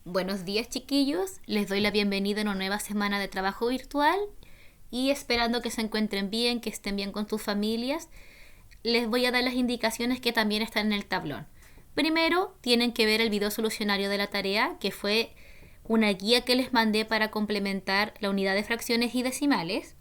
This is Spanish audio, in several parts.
Buenos días, chiquillos, les doy la bienvenida a una nueva semana de trabajo virtual y esperando que se encuentren bien, que estén bien con sus familias, les voy a dar las indicaciones que también están en el tablón. Primero, tienen que ver el video solucionario de la tarea, que fue una guía que les mandé para complementar la unidad de fracciones y decimales.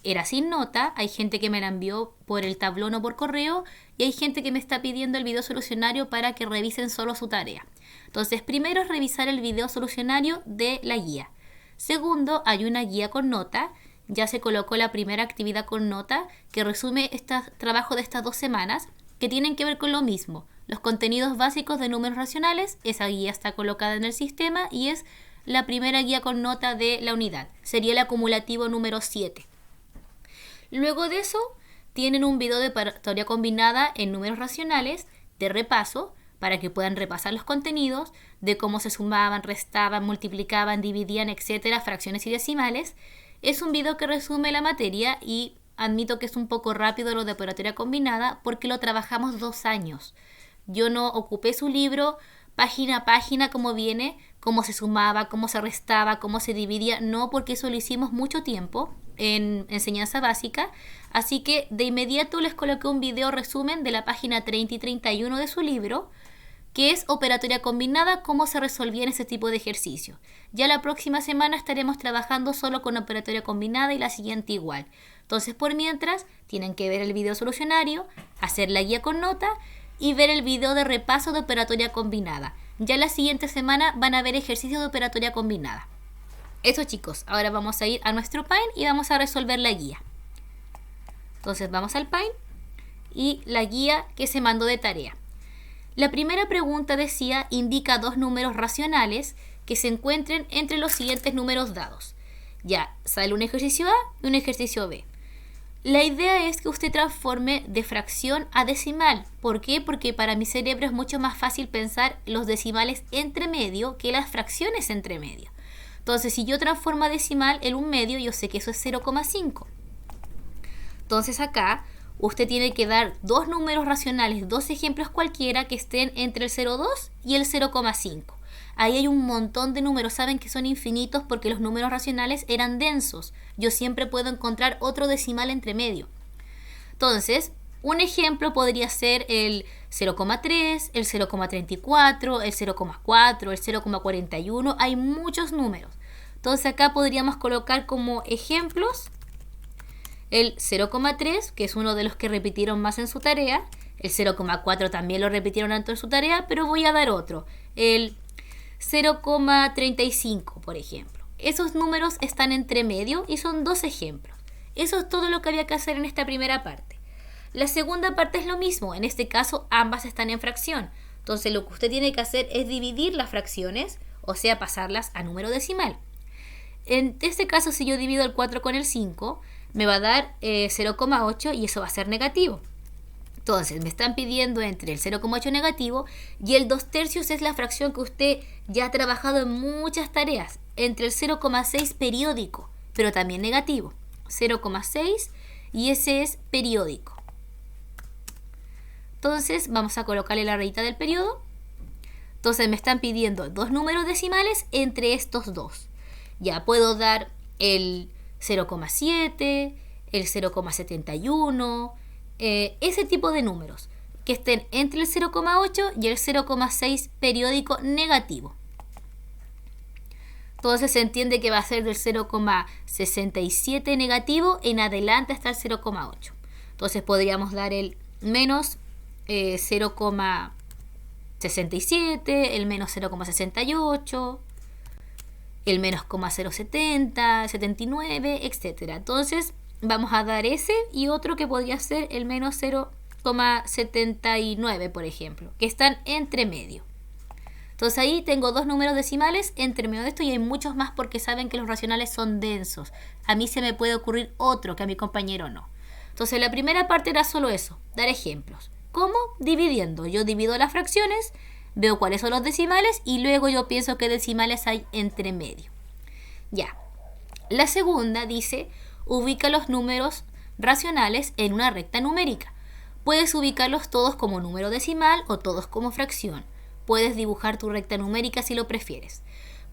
Era sin nota, hay gente que me la envió por el tablón o por correo y hay gente que me está pidiendo el video solucionario para que revisen solo su tarea. Entonces, primero es revisar el video solucionario de la guía. Segundo, hay una guía con nota. Ya se colocó la primera actividad con nota que resume este trabajo de estas 2 semanas que tienen que ver con lo mismo. Los contenidos básicos de números racionales, esa guía está colocada en el sistema y es la primera guía con nota de la unidad. Sería el acumulativo número 7. Luego de eso, tienen un video de operatoria combinada en números racionales de repaso para que puedan repasar los contenidos de cómo se sumaban, restaban, multiplicaban, dividían, etcétera, fracciones y decimales. Es un video que resume la materia y admito que es un poco rápido lo de operatoria combinada porque lo trabajamos 2 años. Yo no ocupé su libro página a página como viene, cómo se sumaba, cómo se restaba, cómo se dividía, no, porque eso lo hicimos mucho tiempo en enseñanza básica, así que de inmediato les coloqué un video resumen de la página 30 y 31 de su libro, que es operatoria combinada, cómo se resolvía en ese tipo de ejercicio. Ya la próxima semana estaremos trabajando solo con operatoria combinada y la siguiente igual. Entonces, por mientras, tienen que ver el video solucionario, hacer la guía con nota y ver el video de repaso de operatoria combinada. Ya la siguiente semana van a ver ejercicios de operatoria combinada. Eso, chicos, ahora vamos a ir a nuestro Paint y vamos a resolver la guía. Entonces vamos al Paint y la guía que se mandó de tarea. La primera pregunta decía, indica 2 números racionales que se encuentren entre los siguientes números dados. Ya, sale un ejercicio A y un ejercicio B. La idea es que usted transforme de fracción a decimal. ¿Por qué? Porque para mi cerebro es mucho más fácil pensar los decimales entre medio que las fracciones entre medio. Entonces, si yo transformo a decimal el 1/2, yo sé que eso es 0,5. Entonces acá usted tiene que dar 2 números racionales, 2 ejemplos cualquiera que estén entre el 0,2 y el 0,5. Ahí hay un montón de números, saben que son infinitos porque los números racionales eran densos. Yo siempre puedo encontrar otro decimal entre medio. Entonces, un ejemplo podría ser el 0,3, el 0,34, el 0,4, el 0,41. Hay muchos números. Entonces acá podríamos colocar como ejemplos el 0,3, que es uno de los que repitieron más en su tarea. El 0,4 también lo repitieron tanto en su tarea, pero voy a dar otro. El 0,35, por ejemplo. Esos números están entre medio y son 2 ejemplos. Eso es todo lo que había que hacer en esta primera parte. La segunda parte es lo mismo. En este caso, ambas están en fracción. Entonces, lo que usted tiene que hacer es dividir las fracciones, o sea, pasarlas a número decimal. En este caso, si yo divido el 4 con el 5, me va a dar 0,8 y eso va a ser negativo. Entonces, me están pidiendo entre el 0,8 negativo y el 2/3 es la fracción que usted ya ha trabajado en muchas tareas, entre el 0,6 periódico, pero también negativo. 0,6 y ese es periódico. Entonces, vamos a colocarle la rayita del periodo. Entonces, me están pidiendo 2 números decimales entre estos 2. Ya puedo dar el 0,7, el 0,71, ese tipo de números que estén entre el 0,8 y el 0,6 periódico negativo. Entonces se entiende que va a ser del 0,67 negativo en adelante hasta el 0,8. Entonces podríamos dar el menos 0,67, el menos 0,68, el menos 0,070, 79, etc. Entonces vamos a dar ese y otro que podría ser el menos 0,79, por ejemplo, que están entre medio. Entonces ahí tengo 2 números decimales entre medio de esto y hay muchos más porque saben que los racionales son densos. A mí se me puede ocurrir otro que a mi compañero no. Entonces la primera parte era solo eso, dar ejemplos. ¿Cómo? Dividiendo. Yo divido las fracciones, veo cuáles son los decimales y luego yo pienso qué decimales hay entre medio. Ya. La segunda dice, ubica los números racionales en una recta numérica. Puedes ubicarlos todos como número decimal o todos como fracción. Puedes dibujar tu recta numérica si lo prefieres.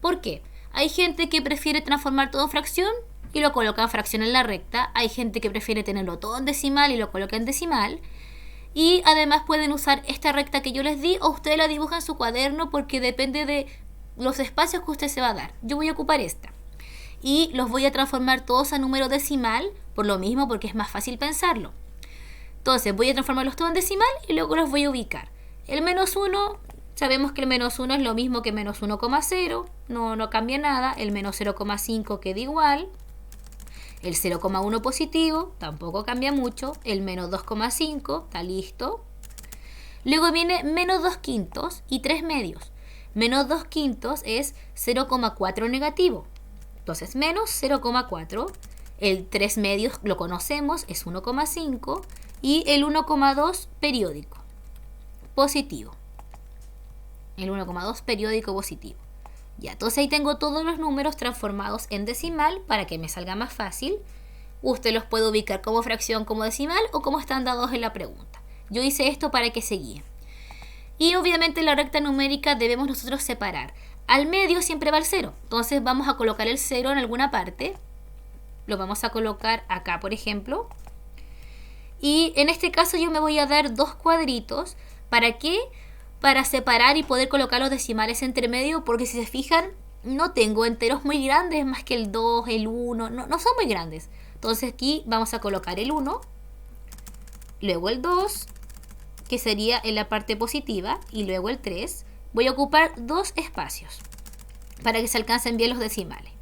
¿Por qué? Hay gente que prefiere transformar todo en fracción y lo coloca en fracción en la recta. Hay gente que prefiere tenerlo todo en decimal y lo coloca en decimal. Y además pueden usar esta recta que yo les di o ustedes la dibujan en su cuaderno porque depende de los espacios que usted se va a dar. Yo voy a ocupar esta. Y los voy a transformar todos a número decimal, por lo mismo, porque es más fácil pensarlo. Entonces voy a transformarlos todos en decimal y luego los voy a ubicar. El menos 1, sabemos que el menos 1 es lo mismo que menos 1,0, no cambia nada. El menos 0,5 queda igual. El 0,1 positivo tampoco cambia mucho. El menos 2,5 está listo. Luego viene menos 2 quintos y 3 medios. Menos 2 quintos es 0,4 negativo. Entonces menos 0,4. El 3 medios lo conocemos, es 1,5. Y el 1,2 periódico positivo. El 1,2 periódico positivo. Ya, entonces ahí tengo todos los números transformados en decimal para que me salga más fácil. Usted los puede ubicar como fracción, como decimal o como están dados en la pregunta. Yo hice esto para que se guíe. Y obviamente la recta numérica debemos nosotros separar. Al medio siempre va el 0. Entonces vamos a colocar el 0 en alguna parte. Lo vamos a colocar acá, por ejemplo. Y en este caso yo me voy a dar dos cuadritos. ¿Para qué? Para separar y poder colocar los decimales entre medio, porque si se fijan, no tengo enteros muy grandes, más que el 2, el 1, no son muy grandes. Entonces aquí vamos a colocar el 1, luego el 2, que sería en la parte positiva, y luego el 3. Voy a ocupar dos espacios para que se alcancen bien los decimales.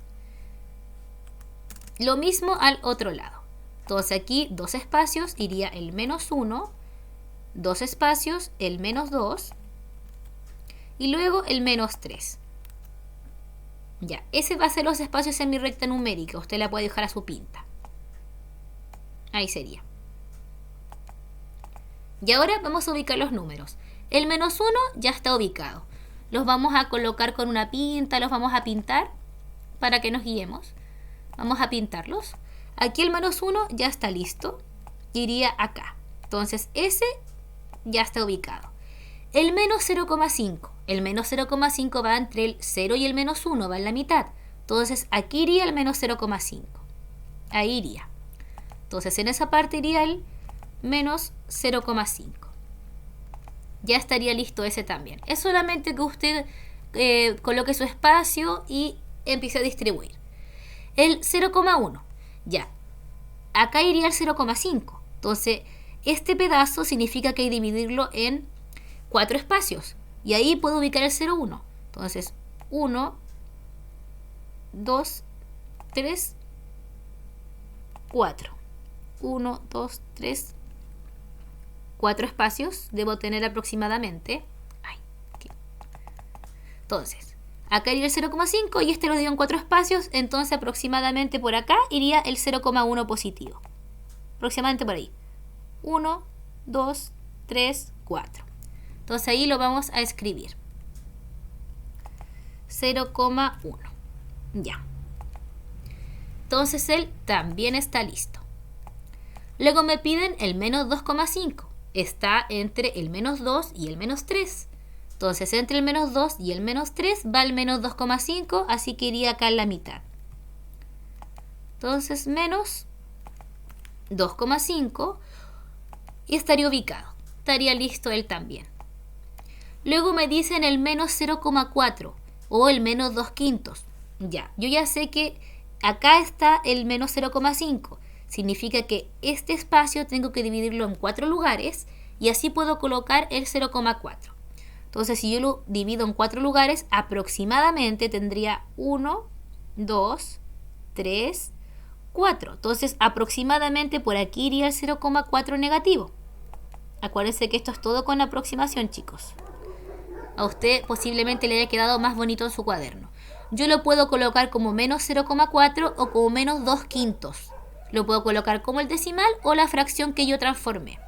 Lo mismo al otro lado. Entonces aquí dos espacios, iría el menos 1, dos espacios, el menos 2, y luego el menos 3. Ya, ese va a ser los espacios en mi recta numérica. Usted la puede dejar a su pinta. Ahí sería. Y ahora vamos a ubicar los números. El menos 1 ya está ubicado. Los vamos a colocar con una pinta, los vamos a pintar para que nos guiemos. Vamos a pintarlos. Aquí el menos 1 ya está listo. Iría acá. Entonces ese ya está ubicado. El menos 0,5. El menos 0,5 va entre el 0 y el menos 1, va en la mitad. Entonces aquí iría el menos 0,5. Ahí iría. Entonces en esa parte iría el menos 0,5. Ya estaría listo ese también. Es solamente que usted coloque su espacio y empiece a distribuir. El 0,1. Ya. Acá iría el 0,5. Entonces este pedazo significa que hay que dividirlo en 4 espacios. Y ahí puedo ubicar el 0,1. Entonces 1, 2, 3, 4. 1, 2, 3, 4 espacios debo tener aproximadamente. Entonces, acá iría el 0,5 y este lo divido en 4 espacios, entonces aproximadamente por acá iría el 0,1 positivo. Aproximadamente por ahí. 1, 2, 3, 4. Entonces ahí lo vamos a escribir. 0,1. Ya. Entonces él también está listo. Luego me piden el menos 2,5. Está entre el menos 2 y el menos 3. Entonces entre el menos 2 y el menos 3 va el menos 2,5, así que iría acá en la mitad. Entonces menos 2,5 y estaría ubicado. Estaría listo él también. Luego me dicen el menos 0,4 o el menos 2 quintos. Ya, yo ya sé que acá está el menos 0,5. Significa que este espacio tengo que dividirlo en 4 lugares y así puedo colocar el 0,4. Entonces si yo lo divido en 4 lugares, aproximadamente tendría 1, 2, 3, 4. Entonces aproximadamente por aquí iría el 0,4 negativo. Acuérdense que esto es todo con aproximación, chicos. A usted posiblemente le haya quedado más bonito en su cuaderno. Yo lo puedo colocar como menos 0,4 o como menos 2 quintos. Lo puedo colocar como el decimal o la fracción que yo transformé.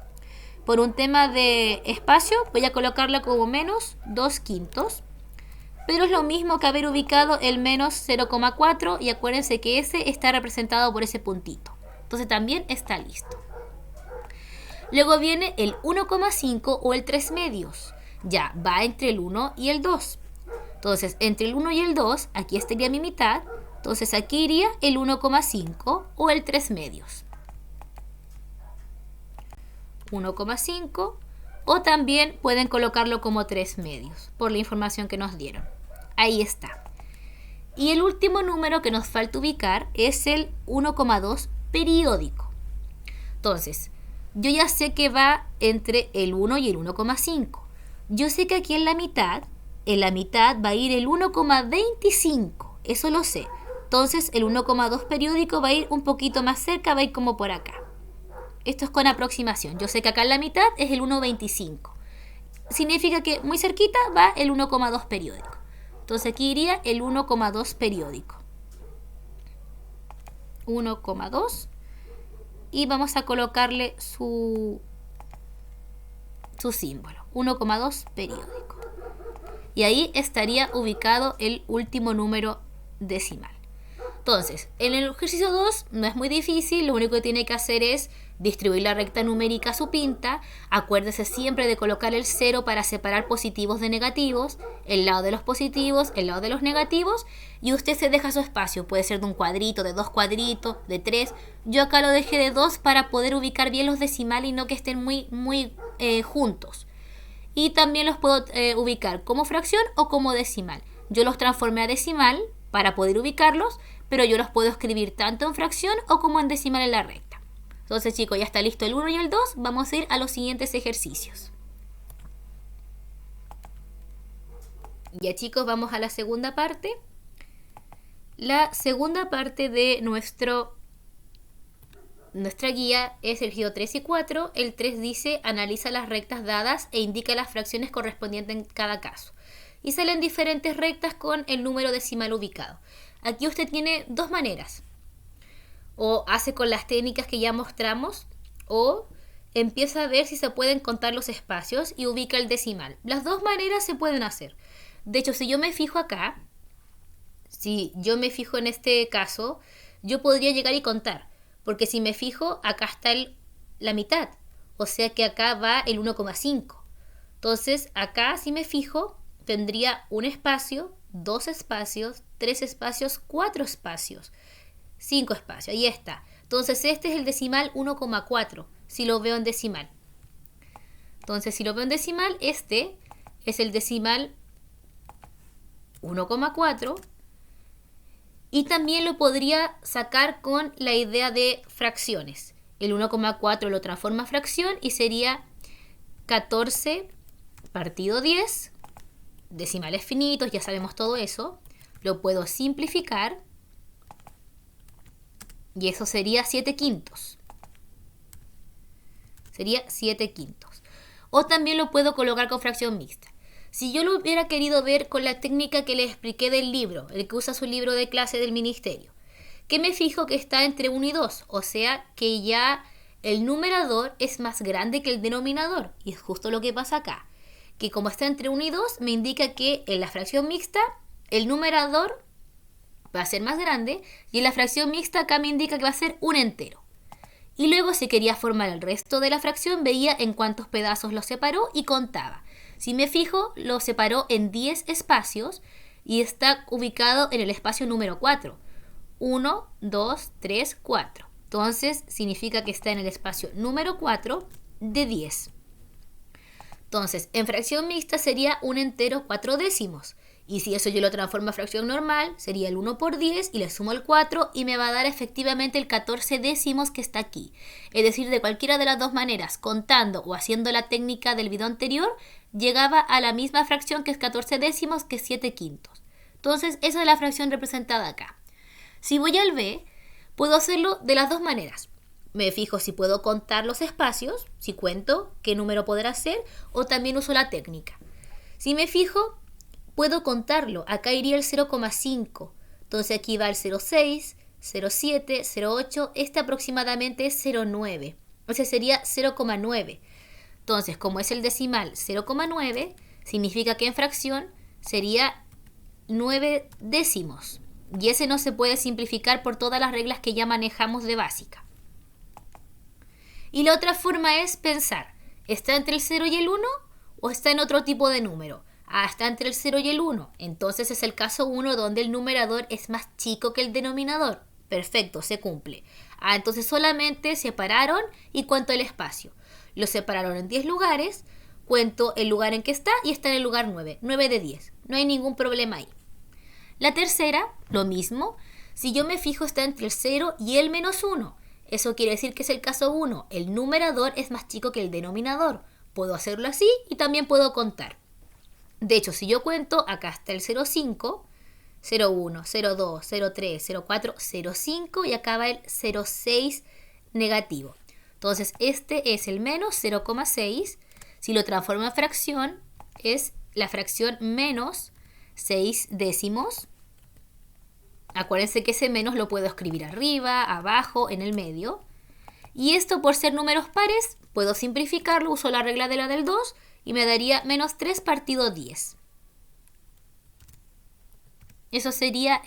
Por un tema de espacio voy a colocarla como menos 2 quintos. Pero es lo mismo que haber ubicado el menos 0,4 y acuérdense que ese está representado por ese puntito. Entonces también está listo. Luego viene el 1,5 o el 3 medios. Ya, va entre el 1 y el 2. Entonces, entre el 1 y el 2, aquí estaría mi mitad. Entonces, aquí iría el 1,5 o el 3 medios. 1,5 o también pueden colocarlo como 3 medios por la información que nos dieron. Ahí está. Y el último número que nos falta ubicar es el 1,2 periódico. Entonces, yo ya sé que va entre el 1 y el 1,5. Yo sé que aquí en la mitad va a ir el 1,25. Eso lo sé. Entonces, el 1,2 periódico va a ir un poquito más cerca, va a ir como por acá. Esto es con aproximación. Yo sé que acá en la mitad es el 1,25. Significa que muy cerquita va el 1,2 periódico. Entonces aquí iría el 1,2 periódico. 1,2 y vamos a colocarle su símbolo. 1,2 periódico. Y ahí estaría ubicado el último número decimal. Entonces, en el ejercicio 2 no es muy difícil, lo único que tiene que hacer es distribuir la recta numérica a su pinta. Acuérdese siempre de colocar el 0 para separar positivos de negativos, el lado de los positivos, el lado de los negativos, y usted se deja su espacio, puede ser de un cuadrito, de 2 cuadritos, de 3. Yo acá lo dejé de 2 para poder ubicar bien los decimales y no que estén muy juntos. Y también los puedo ubicar como fracción o como decimal. Yo los transformé a decimal para poder ubicarlos, pero yo los puedo escribir tanto en fracción o como en decimal en la recta. Entonces, chicos, ya está listo el 1 y el 2. Vamos a ir a los siguientes ejercicios. Ya, chicos, vamos a la segunda parte. La segunda parte de nuestra guía es el ejercicio 3 y 4. El 3 dice, analiza las rectas dadas e indica las fracciones correspondientes en cada caso. Y salen diferentes rectas con el número decimal ubicado. Aquí usted tiene dos maneras. O hace con las técnicas que ya mostramos, o empieza a ver si se pueden contar los espacios y ubica el decimal. Las dos maneras se pueden hacer. De hecho, si yo me fijo acá, si yo me fijo en este caso, yo podría llegar y contar. Porque si me fijo, acá está la mitad. O sea que acá va el 1,5. Entonces, acá si me fijo, tendría un espacio, 2 espacios, 3 espacios, 4 espacios, 5 espacios. Ahí está. Entonces este es el decimal 1,4, si lo veo en decimal. Entonces si lo veo en decimal, este es el decimal 1,4. Y también lo podría sacar con la idea de fracciones. El 1,4 lo transforma a fracción y sería 14 partido 10. Decimales finitos, ya sabemos todo eso. Lo puedo simplificar. Y eso sería 7/5. Sería 7/5. O también lo puedo colocar con fracción mixta. Si yo lo hubiera querido ver con la técnica que les expliqué del libro, el que usa su libro de clase del ministerio, que me fijo que está entre 1 y 2, o sea que ya el numerador es más grande que el denominador, y es justo lo que pasa acá, que como está entre 1 y 2, me indica que en la fracción mixta el numerador va a ser más grande, y en la fracción mixta acá me indica que va a ser un entero. Y luego si quería formar el resto de la fracción, veía en cuántos pedazos lo separó y contaba. Si me fijo, lo separó en 10 espacios y está ubicado en el espacio número 4. 1, 2, 3, 4. Entonces, significa que está en el espacio número 4 de 10. Entonces, en fracción mixta sería un entero 4 décimos. Y si eso yo lo transformo a fracción normal, sería el 1 por 10 y le sumo el 4 y me va a dar efectivamente el 14 décimos que está aquí. Es decir, de cualquiera de las dos maneras, contando o haciendo la técnica del video anterior, llegaba a la misma fracción que es 14 décimos, que es 7/5. Entonces, esa es la fracción representada acá. Si voy al B, puedo hacerlo de las dos maneras. Me fijo si puedo contar los espacios, si cuento qué número podrá ser, o también uso la técnica. Si me fijo, puedo contarlo. Acá iría el 0,5. Entonces aquí va el 0,6, 0,7, 0,8. Este aproximadamente es 0,9. O sea, sería 0,9. Entonces, como es el decimal 0,9, significa que en fracción sería 9 décimos. Y ese no se puede simplificar por todas las reglas que ya manejamos de básica. Y la otra forma es pensar, ¿está entre el 0 y el 1 o está en otro tipo de número? está entre el 0 y el 1. Entonces es el caso 1 donde el numerador es más chico que el denominador. Perfecto, se cumple. Entonces solamente separaron y cuento el espacio. Lo separaron en 10 lugares, cuento el lugar en que está y está en el lugar 9. 9 de 10. No hay ningún problema ahí. La tercera, lo mismo. Si yo me fijo, está entre el 0 y el menos 1. Eso quiere decir que es el caso 1. El numerador es más chico que el denominador. Puedo hacerlo así y también puedo contar. De hecho, si yo cuento, acá está el 0,5, 0,1, 0,2, 0,3, 0,4, 0,5 y acá va el 0,6 negativo. Entonces, este es el menos 0,6. Si lo transformo en fracción, es la fracción menos 6 décimos. Acuérdense que ese menos lo puedo escribir arriba, abajo, en el medio. Y esto, por ser números pares, puedo simplificarlo, uso la regla de la del 2 y me daría menos 3 partido 10. Eso sería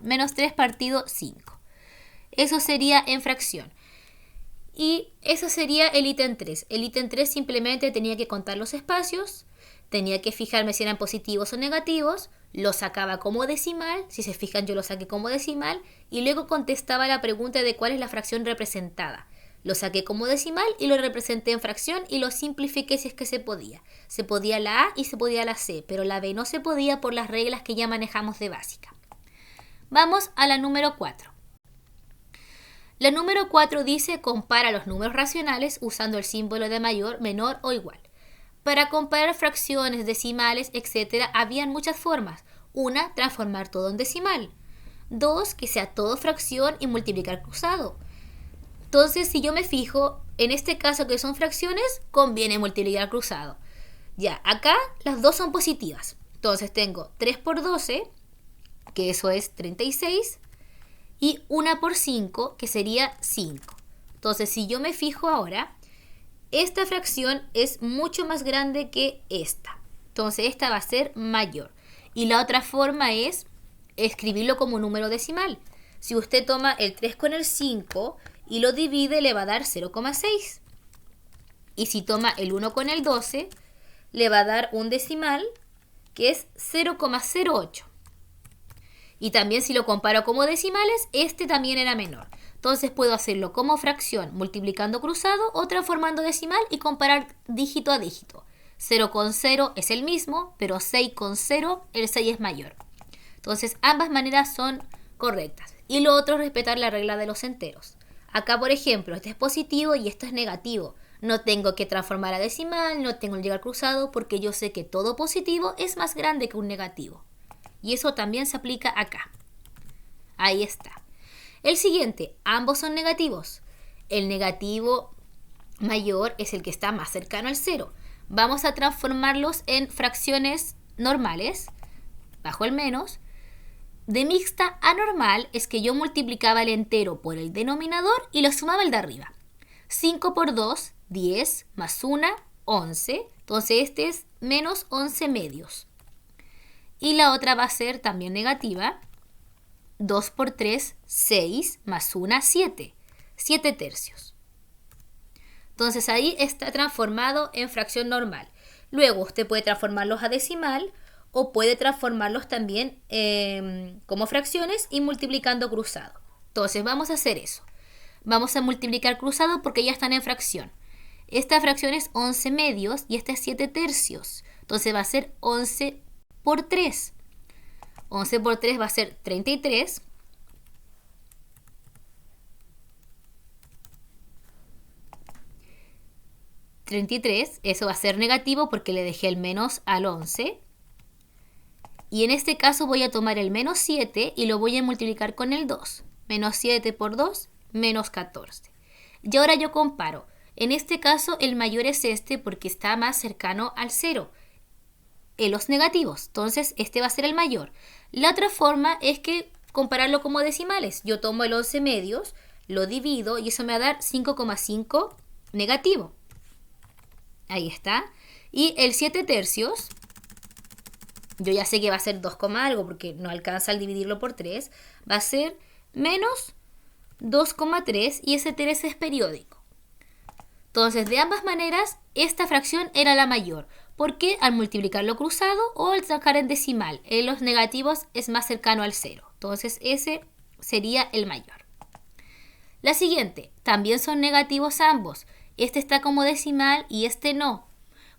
menos 3 partido 5. Eso sería en fracción. Y eso sería el ítem 3. El ítem 3 simplemente tenía que contar los espacios, tenía que fijarme si eran positivos o negativos, lo sacaba como decimal, si se fijan yo lo saqué como decimal, y luego contestaba la pregunta de cuál es la fracción representada. Lo saqué como decimal y lo representé en fracción y lo simplifiqué si es que se podía. Se podía la A y se podía la C, pero la B no se podía por las reglas que ya manejamos de básica. Vamos a la número 4. La número 4 dice compara los números racionales usando el símbolo de mayor, menor o igual. Para comparar fracciones, decimales, etc., habían muchas formas. Una, transformar todo en decimal. 2, que sea todo fracción y multiplicar cruzado. Entonces, si yo me fijo, en este caso que son fracciones, conviene multiplicar cruzado. Ya, acá las dos son positivas. Entonces tengo 3 por 12, que eso es 36, y 1 por 5, que sería 5. Entonces, si yo me fijo ahora, esta fracción es mucho más grande que esta. Entonces, esta va a ser mayor. Y la otra forma es escribirlo como número decimal. Si usted toma el 3 con el 5 y lo divide, le va a dar 0,6. Y si toma el 1 con el 12, le va a dar un decimal que es 0,08. Y también si lo comparo como decimales, este también era menor. Entonces puedo hacerlo como fracción multiplicando cruzado o transformando decimal y comparar dígito a dígito. 0 con 0 es el mismo, pero 6 con 0, el 6 es mayor. Entonces ambas maneras son correctas. Y lo otro es respetar la regla de los enteros. Acá, por ejemplo, este es positivo y esto es negativo. No tengo que transformar a decimal, no tengo que llegar cruzado porque yo sé que todo positivo es más grande que un negativo. Y eso también se aplica acá. Ahí está. El siguiente, ambos son negativos. El negativo mayor es el que está más cercano al 0. Vamos a transformarlos en fracciones normales, bajo el menos. De mixta a normal es que yo multiplicaba el entero por el denominador y lo sumaba el de arriba. 5 por 2, 10, más 1, 11. Entonces este es menos 11 medios. Y la otra va a ser también negativa. 2 por 3, 6, más 1, 7. 7 tercios. Entonces ahí está transformado en fracción normal. Luego usted puede transformarlos a decimal o puede transformarlos también como fracciones y multiplicando cruzado. Entonces vamos a hacer eso. Vamos a multiplicar cruzado porque ya están en fracción. Esta fracción es 11 medios y esta es 7 tercios. Entonces va a ser 11 por 3. 11 por 3 va a ser 33. Eso va a ser negativo porque le dejé el menos al 11. Y en este caso voy a tomar el menos 7 y lo voy a multiplicar con el 2. Menos 7 por 2, menos 14. Y ahora yo comparo. En este caso el mayor es este porque está más cercano al 0. En los negativos. Entonces este va a ser el mayor. La otra forma es que compararlo como decimales. Yo tomo el 11 medios, lo divido y eso me va a dar 5,5 negativo. Ahí está. Y el 7 tercios, yo ya sé que va a ser 2, algo porque no alcanza al dividirlo por 3. Va a ser menos 2,3 y ese 3 es periódico. Entonces, de ambas maneras, esta fracción era la mayor, porque al multiplicarlo cruzado o al sacar en decimal, en los negativos es más cercano al 0. Entonces, ese sería el mayor. La siguiente, también son negativos ambos. Este está como decimal y este no.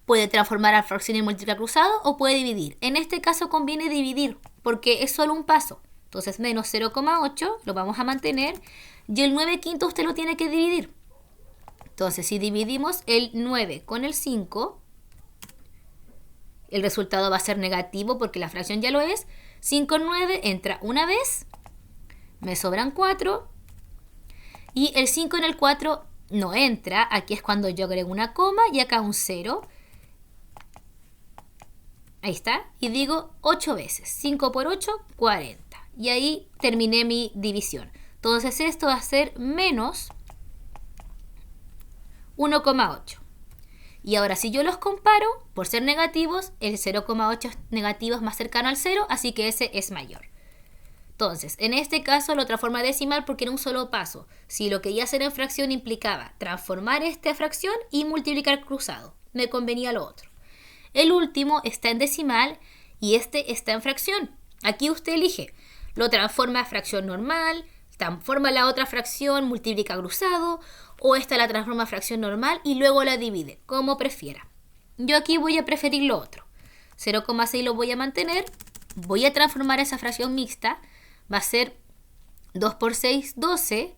Puede transformar a fracción y multiplicar cruzado o puede dividir. En este caso conviene dividir, porque es solo un paso. Entonces, menos 0,8 lo vamos a mantener y el 9/5 usted lo tiene que dividir. Entonces, si dividimos el 9 con el 5, el resultado va a ser negativo porque la fracción ya lo es. 5 en 9 entra una vez, me sobran 4. Y el 5 en el 4 no entra, aquí es cuando yo agrego una coma y acá un 0. Ahí está, y digo 8 veces. 5 por 8, 40. Y ahí terminé mi división. Entonces esto va a ser menos 1,8. Y ahora si yo los comparo, por ser negativos, el 0,8 negativo es más cercano al 0, así que ese es mayor. Entonces, en este caso lo transforma a decimal porque era un solo paso. Si lo quería hacer en fracción implicaba transformar esta fracción y multiplicar cruzado. Me convenía lo otro. El último está en decimal y este está en fracción. Aquí usted elige. Lo transforma a fracción normal, transforma la otra fracción, multiplica cruzado, o esta la transforma a fracción normal y luego la divide, como prefiera. Yo aquí voy a preferir lo otro. 0,6 lo voy a mantener. Voy a transformar esa fracción mixta. Va a ser 2 por 6, 12,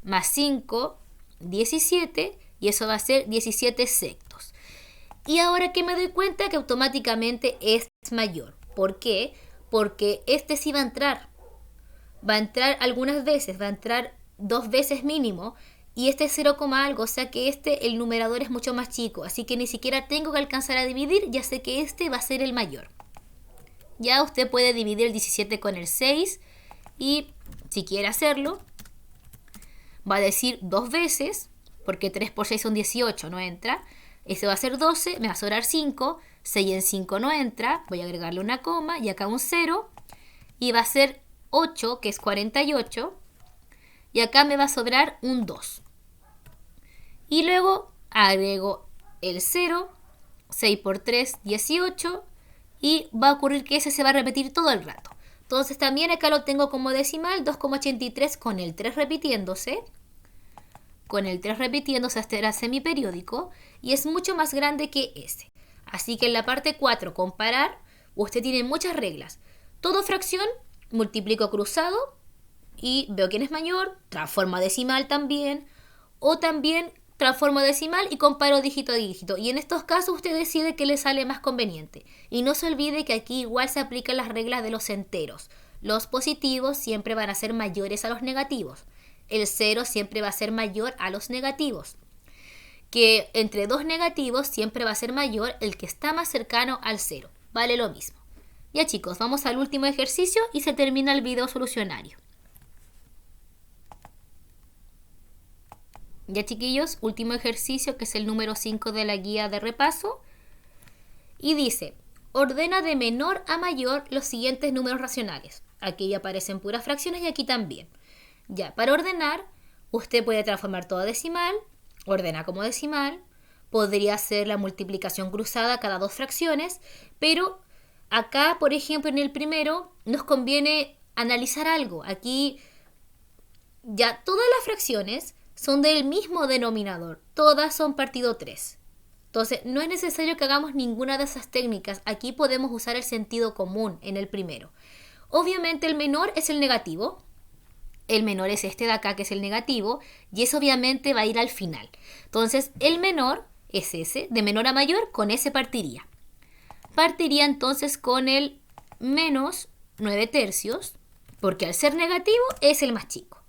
más 5, 17, y eso va a ser 17 sextos. Y ahora que me doy cuenta que automáticamente es mayor. ¿Por qué? Porque este sí va a entrar. Va a entrar algunas veces, va a entrar 2 veces mínimo, y este es 0, algo, o sea que el numerador es mucho más chico, así que ni siquiera tengo que alcanzar a dividir, ya sé que este va a ser el mayor. Ya usted puede dividir el 17 con el 6, y si quiere hacerlo, va a decir 2 veces, porque 3 por 6 son 18, no entra. Ese va a ser 12, me va a sobrar 5, 6 en 5 no entra, voy a agregarle una coma y acá un 0, y va a ser 8, que es 48, y acá me va a sobrar un 2. Y luego agrego el 0, 6 por 3, 18, y va a ocurrir que ese se va a repetir todo el rato. Entonces también acá lo tengo como decimal, 2,83 con el 3 repitiéndose. Con el 3 repitiéndose, este era semiperiódico y es mucho más grande que ese. Así que en la parte 4, comparar, usted tiene muchas reglas. Todo fracción, multiplico cruzado y veo quién es mayor, transformo a decimal también, o también transformo a decimal y comparo dígito a dígito. Y en estos casos usted decide qué le sale más conveniente. Y no se olvide que aquí igual se aplican las reglas de los enteros. Los positivos siempre van a ser mayores a los negativos. El 0 siempre va a ser mayor a los negativos. Que entre dos negativos siempre va a ser mayor el que está más cercano al 0. Vale lo mismo. Ya chicos, vamos al último ejercicio y se termina el video solucionario. Ya chiquillos, último ejercicio que es el número 5 de la guía de repaso. Y dice, ordena de menor a mayor los siguientes números racionales. Aquí ya aparecen puras fracciones y aquí también. Ya, para ordenar, usted puede transformar todo a decimal, ordena como decimal, podría hacer la multiplicación cruzada cada dos fracciones, pero acá, por ejemplo, en el primero, nos conviene analizar algo. Aquí ya todas las fracciones son del mismo denominador, todas son partido 3. Entonces, no es necesario que hagamos ninguna de esas técnicas. Aquí podemos usar el sentido común en el primero. Obviamente el menor es el negativo. El menor es este de acá, que es el negativo, y eso obviamente va a ir al final. Entonces, el menor es ese, de menor a mayor, con ese partiría. Partiría entonces con el menos 9 tercios, porque al ser negativo es el más chico.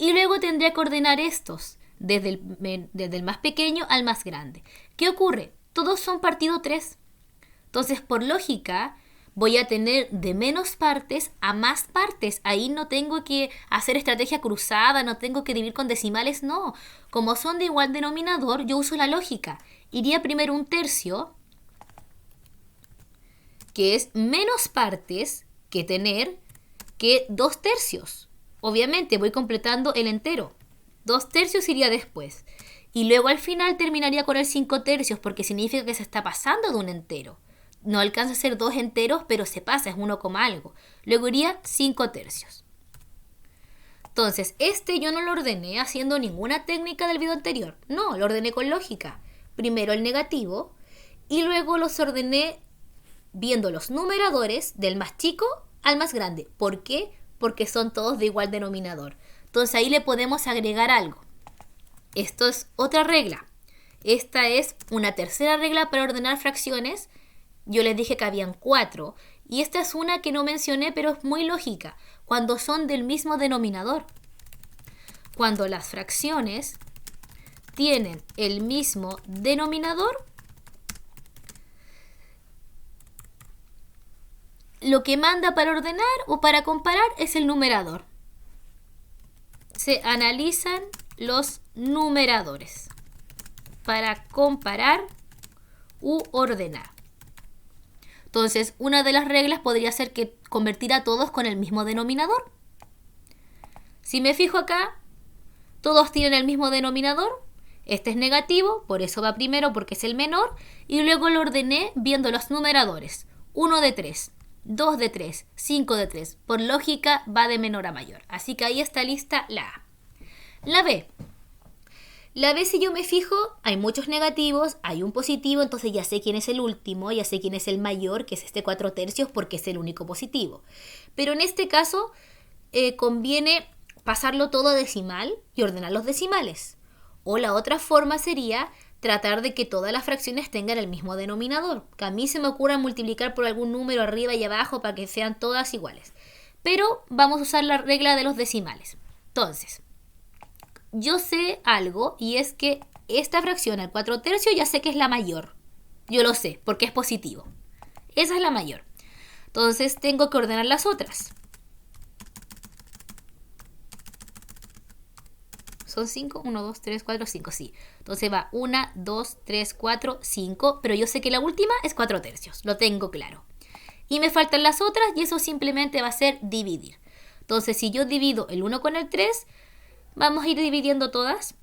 Y luego tendría que ordenar estos, desde el más pequeño al más grande. ¿Qué ocurre? Todos son partido 3. Entonces, por lógica, voy a tener de menos partes a más partes. Ahí no tengo que hacer estrategia cruzada, no tengo que dividir con decimales, no. Como son de igual denominador, yo uso la lógica. Iría primero un tercio, que es menos partes que tener que 2 tercios. Obviamente voy completando el entero. 2 tercios iría después. Y luego al final terminaría con el 5 tercios porque significa que se está pasando de un entero. No alcanza a ser 2 enteros, pero se pasa, es 1, algo. Luego iría 5 tercios. Entonces, yo no lo ordené haciendo ninguna técnica del video anterior. No, lo ordené con lógica. Primero el negativo y luego los ordené viendo los numeradores del más chico al más grande. ¿Por qué? Porque son todos de igual denominador. Entonces ahí le podemos agregar algo. Esto es otra regla. Esta es una tercera regla para ordenar fracciones. Yo les dije que habían 4. Y esta es una que no mencioné, pero es muy lógica. Cuando son del mismo denominador. Cuando las fracciones tienen el mismo denominador, lo que manda para ordenar o para comparar es el numerador. Se analizan los numeradores para comparar u ordenar. Entonces, una de las reglas podría ser que convertir a todos con el mismo denominador. Si me fijo acá, todos tienen el mismo denominador. Este es negativo, por eso va primero porque es el menor. Y luego lo ordené viendo los numeradores. 1 de 3, 2 de 3, 5 de 3. Por lógica va de menor a mayor. Así que ahí está lista la A. La B. La B, si yo me fijo, hay muchos negativos, hay un positivo, entonces ya sé quién es el último, ya sé quién es el mayor, que es este 4 tercios, porque es el único positivo. Pero en este caso, conviene pasarlo todo a decimal y ordenar los decimales. O la otra forma sería tratar de que todas las fracciones tengan el mismo denominador. Que a mí se me ocurra multiplicar por algún número arriba y abajo para que sean todas iguales. Pero vamos a usar la regla de los decimales. Entonces, yo sé algo y es que esta fracción al 4 tercios ya sé que es la mayor. Yo lo sé porque es positivo. Esa es la mayor. Entonces tengo que ordenar las otras. Son 5, 1, 2, 3, 4, 5, sí. Entonces va 1, 2, 3, 4, 5, pero yo sé que la última es 4 tercios, lo tengo claro. Y me faltan las otras y eso simplemente va a ser dividir. Entonces si yo divido el 1 con el 3, vamos a ir dividiendo todas.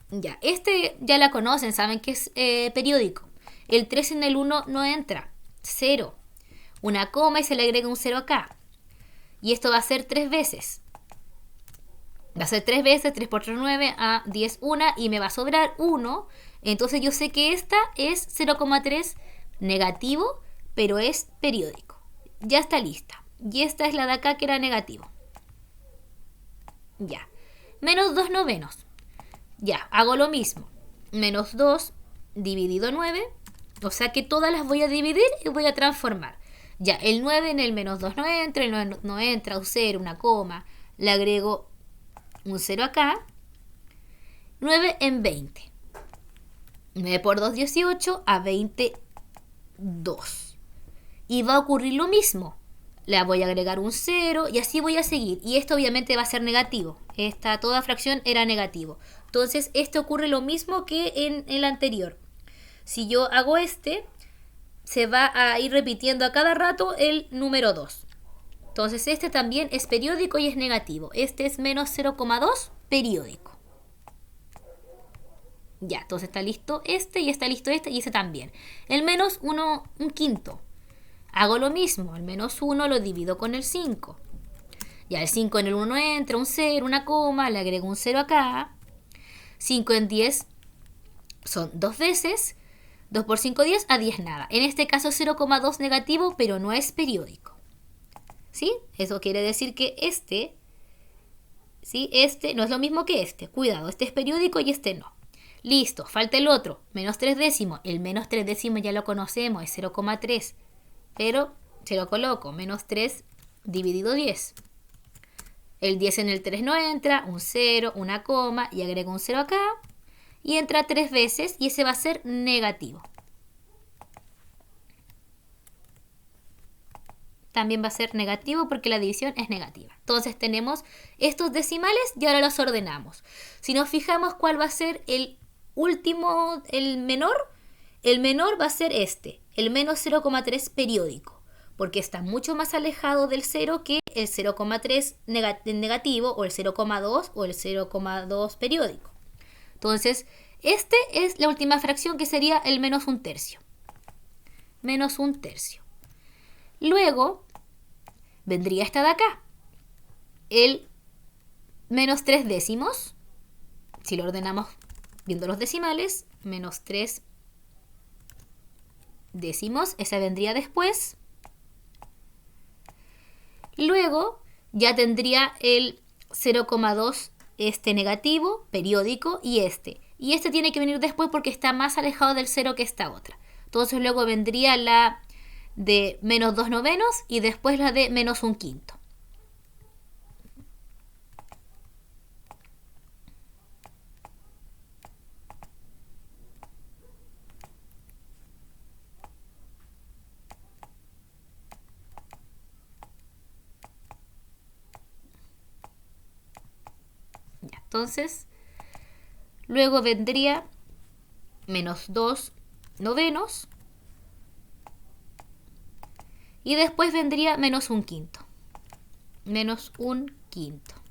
Ya, ya la conocen, saben que es periódico. El 3 en el 1 no entra, 0. Una coma y se le agrega un 0 acá. Y esto va a ser 3 veces. Va a ser 3 veces, 3 por 3, 9, a 10, 1 y me va a sobrar 1. Entonces yo sé que esta es 0,3 negativo, pero es periódico. Ya está lista. Y esta es la de acá que era negativo. Ya. Menos 2 novenos. Ya, hago lo mismo. Menos 2 dividido 9. O sea que todas las voy a dividir y voy a transformar. Ya, el 9 en el menos 2 no entra, el 9 no entra, un 0, una coma. Le agrego un 0 acá. 9 en 20. 9 por 2, 18. A 20, 2. Y va a ocurrir lo mismo. Le voy a agregar un 0 y así voy a seguir. Y esto obviamente va a ser negativo. Toda fracción era negativo. Entonces, ocurre lo mismo que en el anterior. Si yo hago se va a ir repitiendo a cada rato el número 2. Entonces, también es periódico y es negativo. Es menos 0,2 periódico. Ya, entonces está listo y está listo y ese también. El menos 1, un quinto. Hago lo mismo, el menos 1 lo divido con el 5. Ya el 5 en el 1 entra, un 0, una coma, le agrego un 0 acá. 5 en 10 son 2 veces. 2 por 5, 10, a 10 nada. En este caso 0,2 negativo, pero no es periódico. ¿Sí? Eso quiere decir que ¿sí? No es lo mismo que Cuidado, es periódico y no. Listo, falta el otro, menos 3 décimos. El menos 3 décimos ya lo conocemos, es 0,3. Pero se lo coloco, menos 3 dividido 10. El 10 en el 3 no entra, un 0, una coma y agrego un 0 acá. Y entra 3 veces y ese va a ser negativo. También va a ser negativo porque la división es negativa. Entonces tenemos estos decimales y ahora los ordenamos. Si nos fijamos cuál va a ser el último, el menor va a ser el menos 0,3 periódico, porque está mucho más alejado del 0 que el 0,3 negativo o el 0,2 o el 0,2 periódico. Entonces, este es la última fracción que sería el menos 1/3. Menos 1/3. Luego, vendría esta de acá. El menos 3/10. Si lo ordenamos viendo los decimales, menos 3/10. Esa vendría después. Luego, ya tendría el 0,2 este negativo, periódico, y este. Y este tiene que venir después porque está más alejado del 0 que esta otra. Entonces luego vendría la de menos 2/9 y después la de menos 1/5. Ya, entonces, luego vendría menos 2/9 y después vendría menos 1/5. Menos 1/5.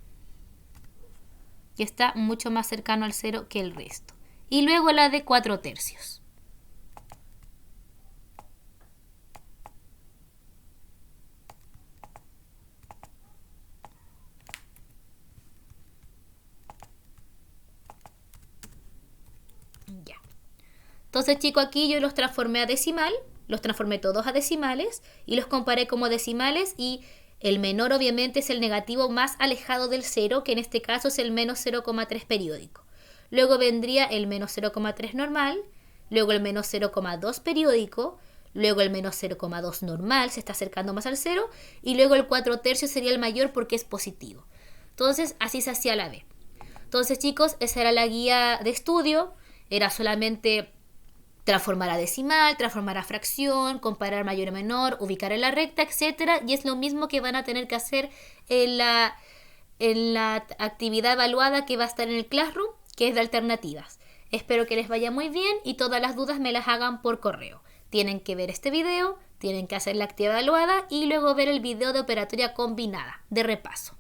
Y está mucho más cercano al 0 que el resto. Y luego la de 4/3. Ya. Entonces, chicos, aquí yo los transformé a decimal, los transformé todos a decimales y los comparé como decimales, y el menor obviamente es el negativo más alejado del 0, que en este caso es el menos 0,3 periódico. Luego vendría el menos 0,3 normal, luego el menos 0,2 periódico, luego el menos 0,2 normal, se está acercando más al 0, y luego el 4/3 sería el mayor porque es positivo. Entonces, así se hacía la B. Entonces, chicos, esa era la guía de estudio. Era solamente transformar a decimal, transformar a fracción, comparar mayor y menor, ubicar en la recta, etc. Y es lo mismo que van a tener que hacer en la actividad evaluada que va a estar en el Classroom, que es de alternativas. Espero que les vaya muy bien y todas las dudas me las hagan por correo. Tienen que ver este video, tienen que hacer la actividad evaluada y luego ver el video de operatoria combinada de repaso.